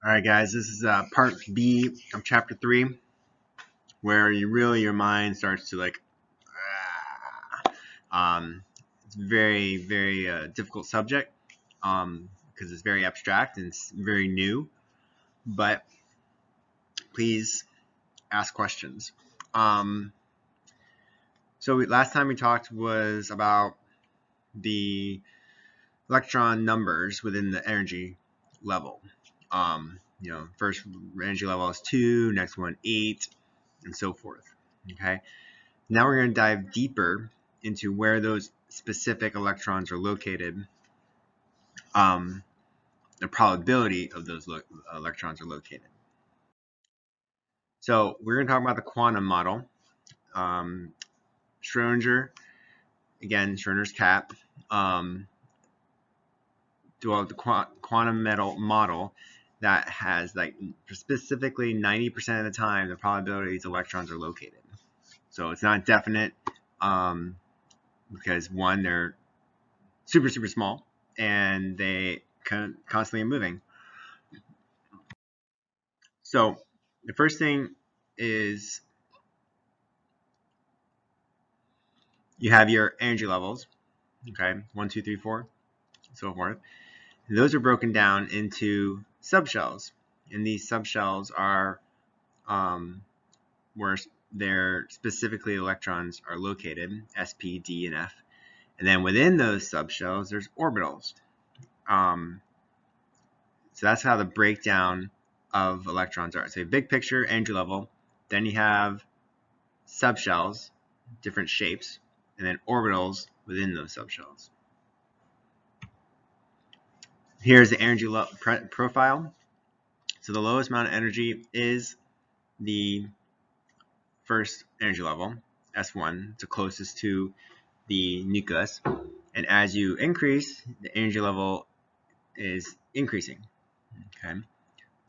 All right, guys, this is part B of chapter 3, where your mind starts to it's a very difficult subject because it's very abstract and it's very new, but please ask questions. So last time we talked was about the electron numbers within the energy level. First energy level is 2, next one 8, and so forth. Okay. Now we're going to dive deeper into where those specific electrons are located, the probability of those electrons are located. So we're going to talk about the quantum model. Schrodinger, again, Schrodinger's cat, developed the quantum model that has specifically 90% of the time the probability these electrons are located. So it's not definite because one, they're super small and they constantly are moving. So the first thing is you have your energy levels, okay, 1, 2, 3, 4, and so forth. And those are broken down into subshells, and these subshells are where their specifically electrons are located, sp, d, and f. And then within those subshells, there's orbitals. So that's how the breakdown of electrons are. So a big picture, energy level, then you have subshells, different shapes, and then orbitals within those subshells. Here's the energy profile. So the lowest amount of energy is the first energy level, S1, it's the closest to the nucleus. And as you increase, the energy level is increasing. Okay,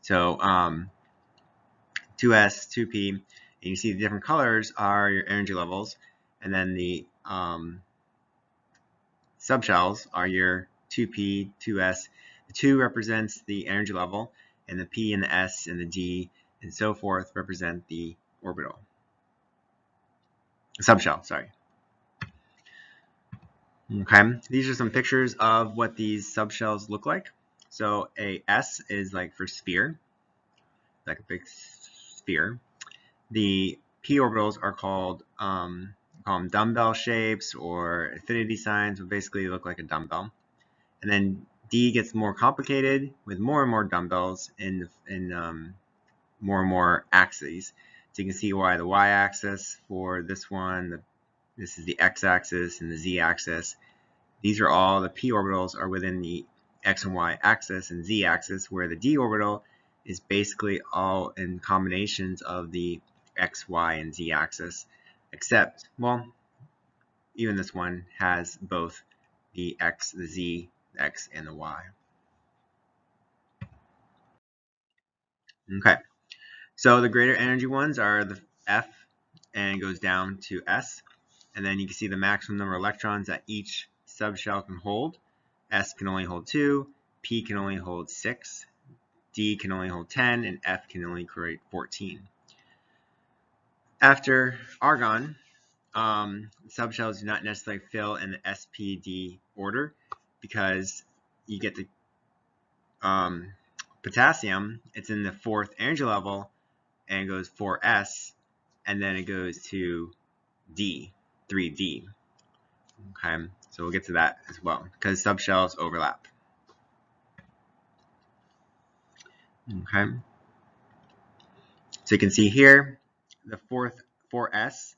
so 2s, 2p, and you see the different colors are your energy levels, and then the subshells are your 2p, 2s. The 2 represents the energy level, and the p and the s and the d and so forth represent the orbital. Subshell, sorry. Okay, these are some pictures of what these subshells look like. So a S is like for sphere, like a big sphere. The p orbitals are called call them dumbbell shapes or affinity signs, but basically look like a dumbbell. And then D gets more complicated with more and more dumbbells in more and more axes. So you can see why the y-axis for this one, this is the x-axis and the z-axis. These are all the p orbitals are within the x and y axis and z axis, where the d orbital is basically all in combinations of the x, y, and z axis, except, well, even this one has both the x, the z, the x, and the y. Okay, so the greater energy ones are the F and goes down to S, and then you can see the maximum number of electrons that each subshell can hold. S can only hold 2, P can only hold 6, D can only hold 10, and F can only create 14. After argon, subshells do not necessarily fill in the SPD order because you get the potassium, it's in the 4th energy level and goes 4s, and then it goes to D, 3D. Okay, so we'll get to that as well because subshells overlap. Okay, so you can see here the 4s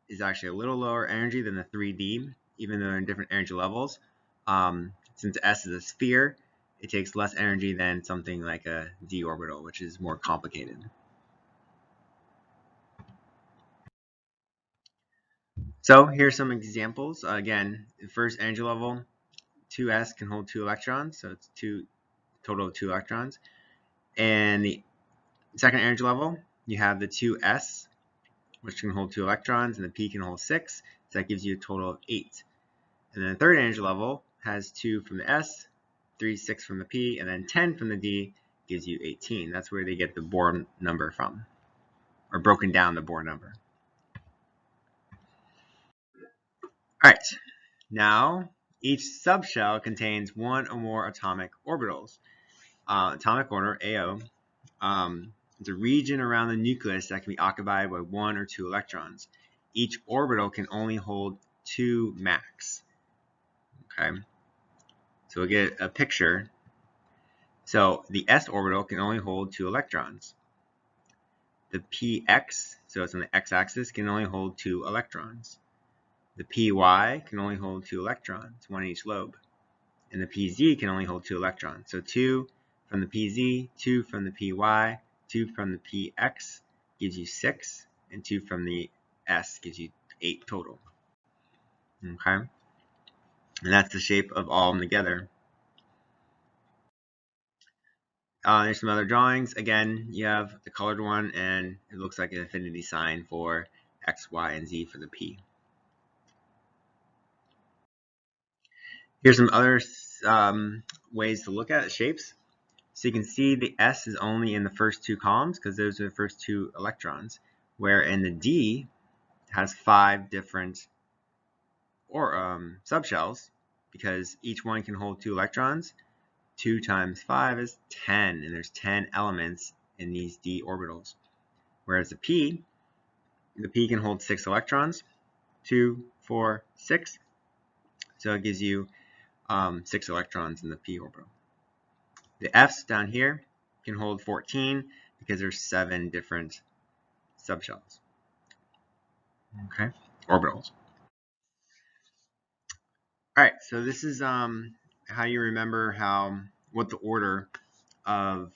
is actually a little lower energy than the 3D, even though they're in different energy levels. Since S is a sphere, it takes less energy than something like a d orbital, which is more complicated. So here's some examples. Again, the first energy level, 2s can hold 2 electrons, so it's total of 2 electrons. And the second energy level, you have the 2s, which can hold 2 electrons, and the p can hold 6, so that gives you a total of 8. And then the third energy level has 2 from the s, 3, 6 from the p, and then 10 from the d, gives you 18. That's where they get the Bohr number from, or broken down the Bohr number. All right, now each subshell contains one or more atomic orbitals. Atomic order, AO, it's a region around the nucleus that can be occupied by 1 or 2 electrons. Each orbital can only hold 2 max. Okay, so we'll get a picture. So the s orbital can only hold 2 electrons. The px, so it's on the x-axis, can only hold 2 electrons. The py can only hold 2 electrons, 1 in each lobe. And the pz can only hold 2 electrons. So 2 from the pz, 2 from the py, 2 from the px gives you 6, and 2 from the s gives you 8 total. Okay? And that's the shape of all of them together. There's some other drawings. Again, you have the colored one, and it looks like an infinity sign for x, y, and z for the p. Here's some other ways to look at shapes. So you can see the S is only in the first 2 columns because those are the first 2 electrons, where in the D has 5 different subshells because each one can hold 2 electrons. 2 times 5 is 10, and there's 10 elements in these D orbitals. Whereas the P can hold 6 electrons, 2, 4, 6. So it gives you 6 electrons in the P orbital. The F's down here can hold 14 because there's 7 different subshells. Okay, orbitals. All right, so this is how you remember what the order of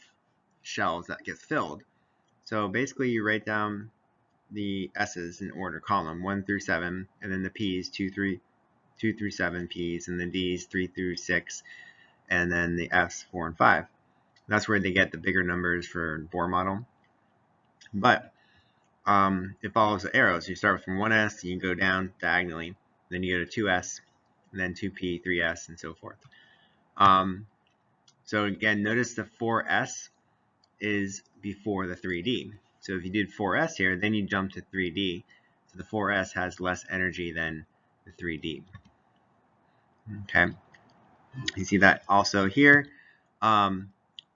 shells that gets filled. So basically, you write down the S's in order, column 1 through 7, and then the P's 2 through 7 P's, and the D's 3 through 6, and then the F's 4 and 5. That's where they get the bigger numbers for Bohr model. But it follows the arrows. You start from 1s, you go down diagonally, then you go to 2s, and then 2p, 3s, and so forth. So again, notice the 4s is before the 3d. So if you did 4s here, then you jump to 3d. So the 4s has less energy than the 3d. Okay, you see that also here. The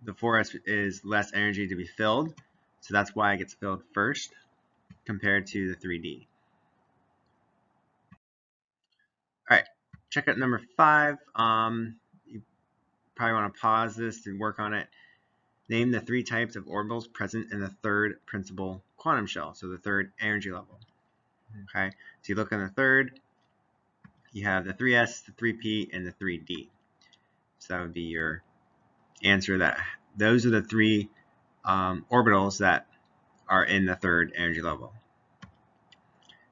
4s is less energy to be filled, so that's why it gets filled first compared to the 3d. All right, check out number 5. You probably want to pause this to work on it. Name the 3 types of orbitals present in the third principal quantum shell, so the third energy level. Okay, so you look on the third, you have the 3s, the 3p, and the 3d. So that would be your answer. That those are the 3 orbitals that are in the third energy level.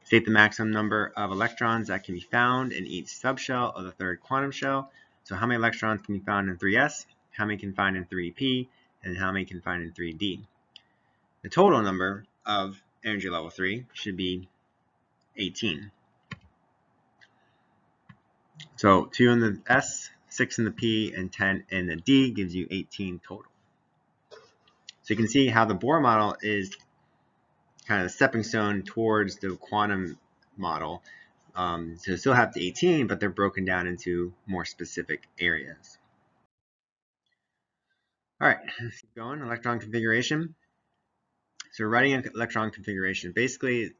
State the maximum number of electrons that can be found in each subshell of the third quantum shell. So how many electrons can be found in 3s, how many can be found in 3p, and how many can be found in 3d. The total number of energy level 3 should be 18. So 2 in the S, 6 in the P, and 10 in the D gives you 18 total. So you can see how the Bohr model is kind of a stepping stone towards the quantum model. So still have the 18, but they're broken down into more specific areas. All right, let's keep going. Electron configuration. So writing an electron configuration, basically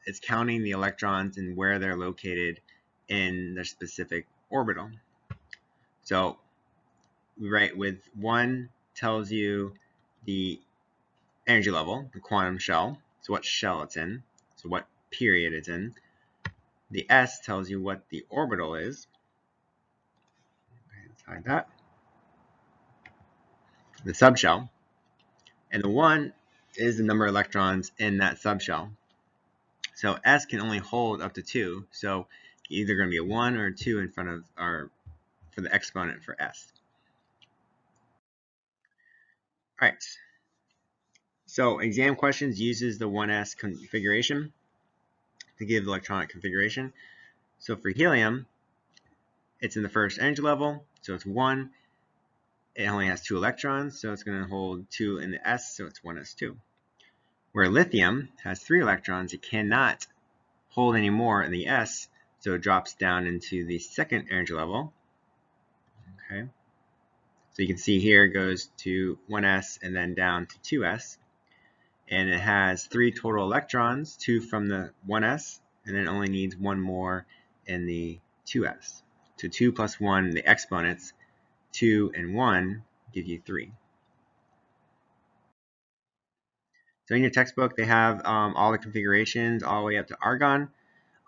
it's counting the electrons and where they're located in their specific orbital. So we write with 1 tells you the energy level, the quantum shell, so what shell it's in, so what period it's in. The S tells you what the orbital is. Okay, let's hide that. The subshell. And the 1 is the number of electrons in that subshell. So S can only hold up to 2, so either going to be a 1 or a 2 in front of our for the exponent for S. All right. So exam questions uses the 1s configuration to give electronic configuration. So for helium, it's in the first energy level, so it's 1. it only has 2 electrons, so it's going to hold 2 in the s, so it's 1s2. Where lithium has 3 electrons, it cannot hold any more in the s, so it drops down into the second energy level. Okay, so you can see here it goes to 1s and then down to 2s, and it has 3 total electrons, 2 from the 1s, and then it only needs 1 more in the 2s. So 2 plus 1, the exponents, 2 and 1 give you 3. So in your textbook, they have all the configurations all the way up to argon.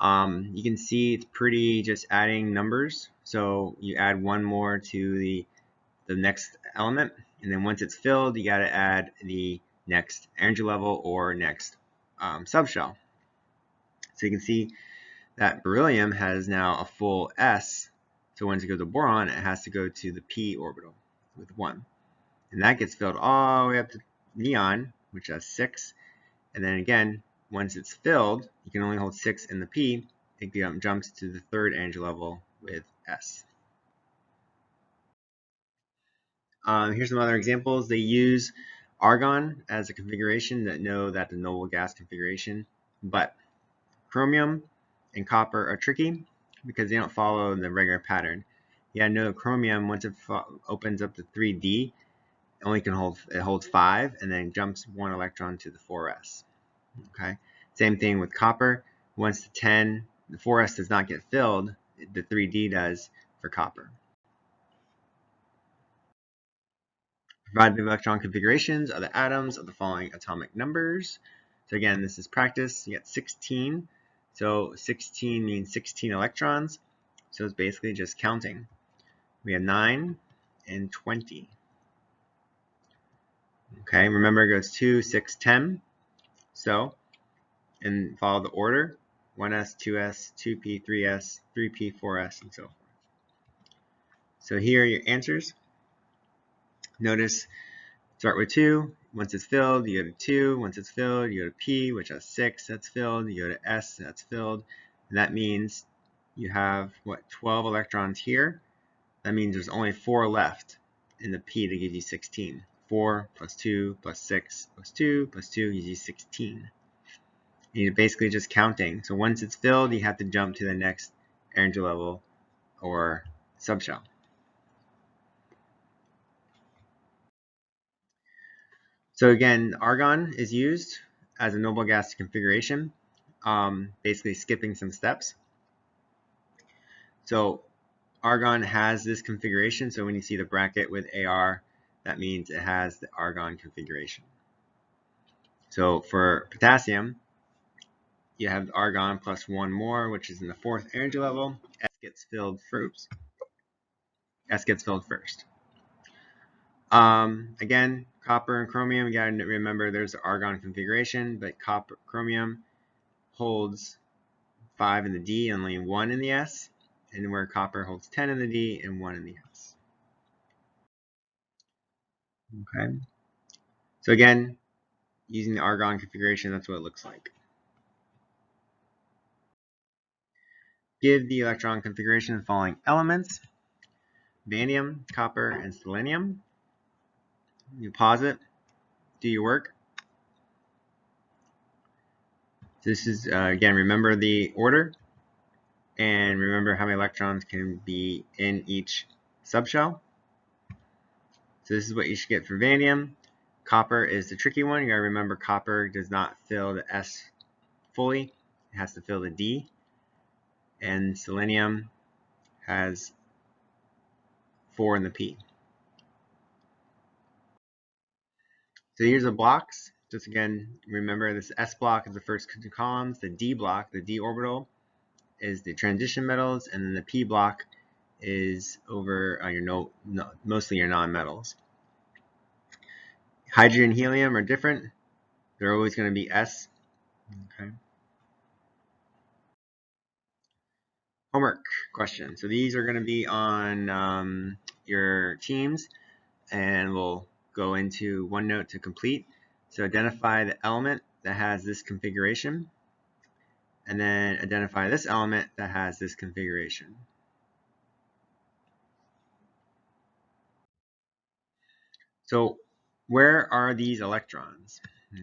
You can see it's pretty just adding numbers. So you add 1 more to the next element, and then once it's filled, you got to add the next energy level or next subshell. So you can see that beryllium has now a full s. So once it goes to boron, it has to go to the p orbital with 1. And that gets filled all the way up to neon, which has 6. And then again, once it's filled, you can only hold 6 in the p. It jumps to the third energy level with s. Here's some other examples. They use argon as a configuration that know that the noble gas configuration, but chromium and copper are tricky because they don't follow the regular pattern. You gotta know chromium, once it opens up to 3D, it holds 5 and then jumps 1 electron to the 4s. Okay, same thing with copper. Once the 4s does not get filled, the 3D does for copper. Provide the electron configurations of the atoms of the following atomic numbers. So again, this is practice. You got 16. So 16 means 16 electrons. So it's basically just counting. We have 9 and 20. Okay, remember it goes 2, 6, 10. So, and follow the order. 1s, 2s, 2p, 3s, 3p, 4s, and so forth. So here are your answers. Notice, start with 2. Once it's filled, you go to 2. Once it's filled, you go to P, which has 6. That's filled. You go to S, that's filled. And that means you have, 12 electrons here. That means there's only 4 left in the P to give you 16. 4 plus 2 plus 6 plus 2 plus 2 gives you 16. You're basically just counting. So once it's filled, you have to jump to the next energy level or subshell. So again, argon is used as a noble gas configuration, basically skipping some steps. So argon has this configuration. So when you see the bracket with AR, that means it has the argon configuration. So for potassium, you have argon plus 1 more, which is in the 4th energy level. S gets filled first. Again, copper and chromium, you gotta remember there's the argon configuration, but chromium holds 5 in the D, only 1 in the S, and where copper holds 10 in the D and 1 in the S. Okay. So again, using the argon configuration, that's what it looks like. Give the electron configuration of the following elements: vanadium, copper, and selenium. You pause it, do your work. This is, again, remember the order, and remember how many electrons can be in each subshell. So this is what you should get for vanadium. Copper is the tricky one. You gotta remember copper does not fill the S fully. It has to fill the D. And selenium has 4 in the P. So here's the blocks. Just again, remember this S block is the first 2 columns. The D block, the D orbital, is the transition metals, and then the P block is over mostly your non-metals. Hydrogen and helium are different. They're always going to be S. Okay. Homework question. So these are going to be on your teams, and we'll go into OneNote to complete. So identify the element that has this configuration, and then identify this element that has this configuration. So where are these electrons?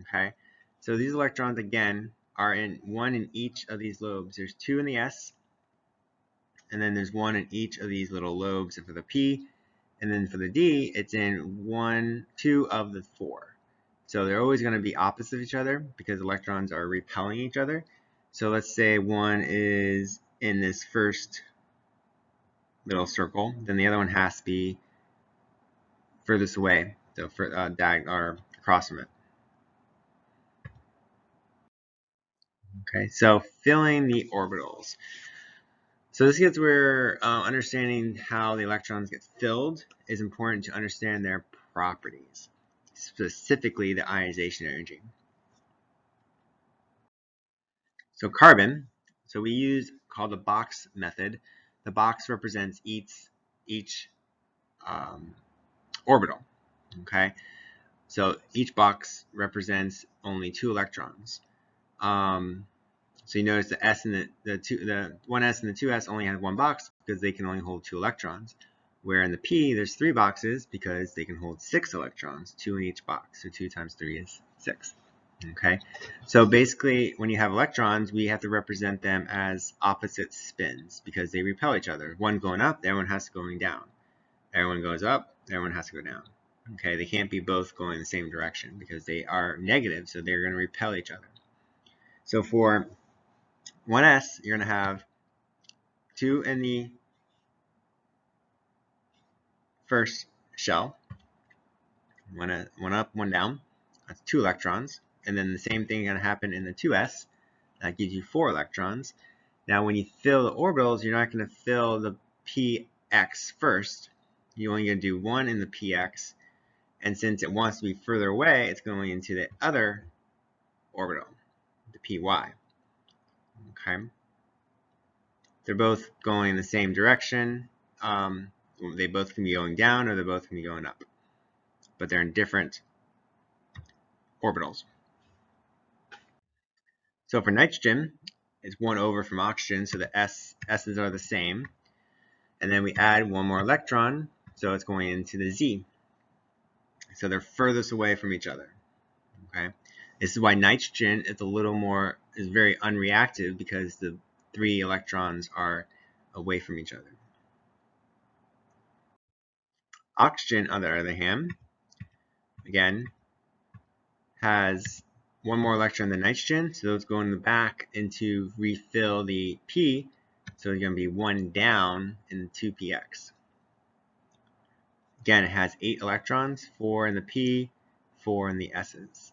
Okay, so these electrons again are in one in each of these lobes. There's two in the S, and then there's one in each of these little lobes for the P, and then for the D, it's in two of the four. So they're always going to be opposite of each other because electrons are repelling each other. So let's say one is in this first little circle, then the other one has to be furthest away, so for or across from it. Okay, so filling the orbitals. So this gets where understanding how the electrons get filled is important to understand their properties, specifically the ionization energy. So carbon, so we use called the box method. The box represents each orbital. Okay, so each box represents only two electrons. So you notice the S and the 1s and the 2s only have one box because they can only hold two electrons. Where in the P there's three boxes because they can hold six electrons, two in each box. So 2 times 3 is 6. Okay, so basically when you have electrons, we have to represent them as opposite spins because they repel each other. One going up, the other one has to go going down. Everyone goes up, everyone has to go down. Okay, they can't be both going the same direction because they are negative, so they're going to repel each other. So for 1s, you're going to have two in the first shell, one up, one down. That's 2 electrons. And then the same thing is going to happen in the 2s. That gives you 4 electrons. Now when you fill the orbitals, you're not going to fill the px first. You're only going to do one in the px. And since it wants to be further away, it's going into the other orbital, the py. Okay. They're both going in the same direction. They both can be going down or they both can be going up. But they're in different orbitals. So for nitrogen, it's 1 over from oxygen, so the S's are the same. And then we add one more electron, so it's going into the Z. So they're furthest away from each other. Okay, this is why nitrogen is very unreactive because the 3 electrons are away from each other. Oxygen, on the other hand, again, has one more electron than nitrogen, so those go in the back into refill the P, so it's going to be 1 down in 2px. Again, it has 8 electrons, 4 in the P, 4 in the S's.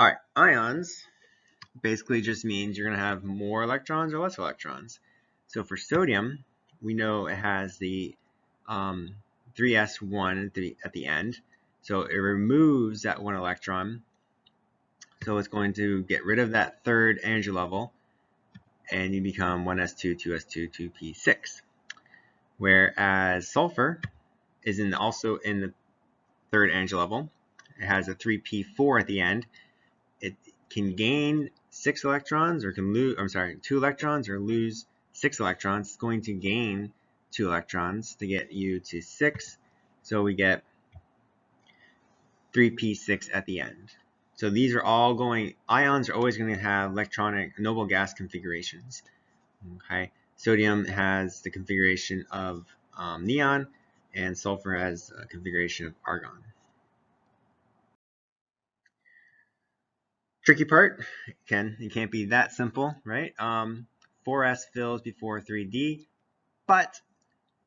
Alright, ions basically just means you're going to have more electrons or less electrons. So for sodium, we know it has the 3s1 at the end. So it removes that 1 electron. So it's going to get rid of that third energy level, and you become 1s2, 2s2, 2p6. Whereas sulfur is also in the third energy level. It has a 3p4 at the end. It can gain 6 electrons or can lose, 2 electrons or lose 6 electrons. It's going to gain 2 electrons to get you to 6. So we get 3p6 at the end. So these are all ions are always going to have electronic noble gas configurations. Okay, sodium has the configuration of neon, and sulfur has a configuration of argon. Tricky part, it can't be that simple, right? 4s fills before 3d, but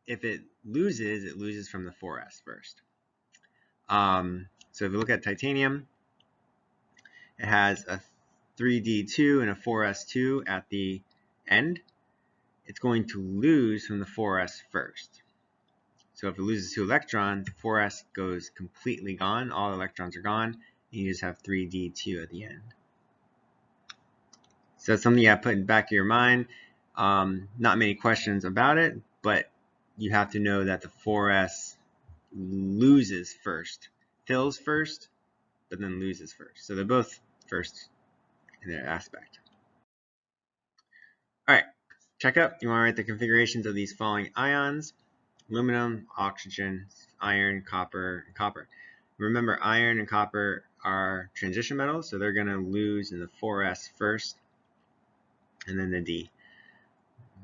if it loses from the 4s first. So if you look at titanium, it has a 3d2 and a 4s2 at the end. It's going to lose from the 4s first. So if it loses 2 electrons, 4s goes completely gone. All the electrons are gone, and you just have 3d2 at the end. So that's something you have to put in the back of your mind. Not many questions about it, but you have to know that the 4s loses first, fills first, but then loses first. So they're both first in their aspect. All right, check up. You want to write the configurations of these following ions. aluminum, oxygen, iron, copper, and copper. Remember, iron and copper are transition metals, so they're going to lose in the 4s first, and then the D.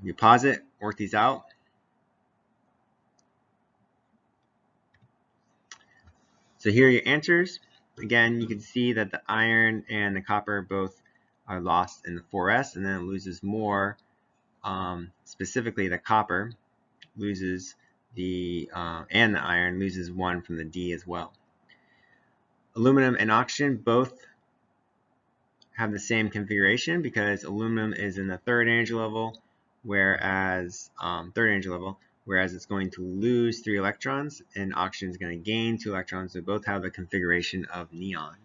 You pause it, work these out. So here are your answers. Again, you can see that the iron and the copper both are lost in the 4s, and then it loses more. Specifically, the copper loses and the iron loses 1 from the D as well. Aluminum and oxygen both have the same configuration because aluminum is in the third energy level, whereas it's going to lose 3 electrons, and oxygen is going to gain 2 electrons. So both have the configuration of neon.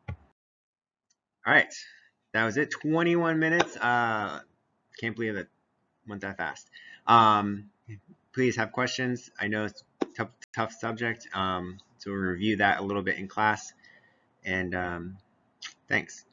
All right, that was it. 21 minutes. Can't believe it went that fast. Please have questions. I know it's a tough subject, so we'll review that a little bit in class. And thanks.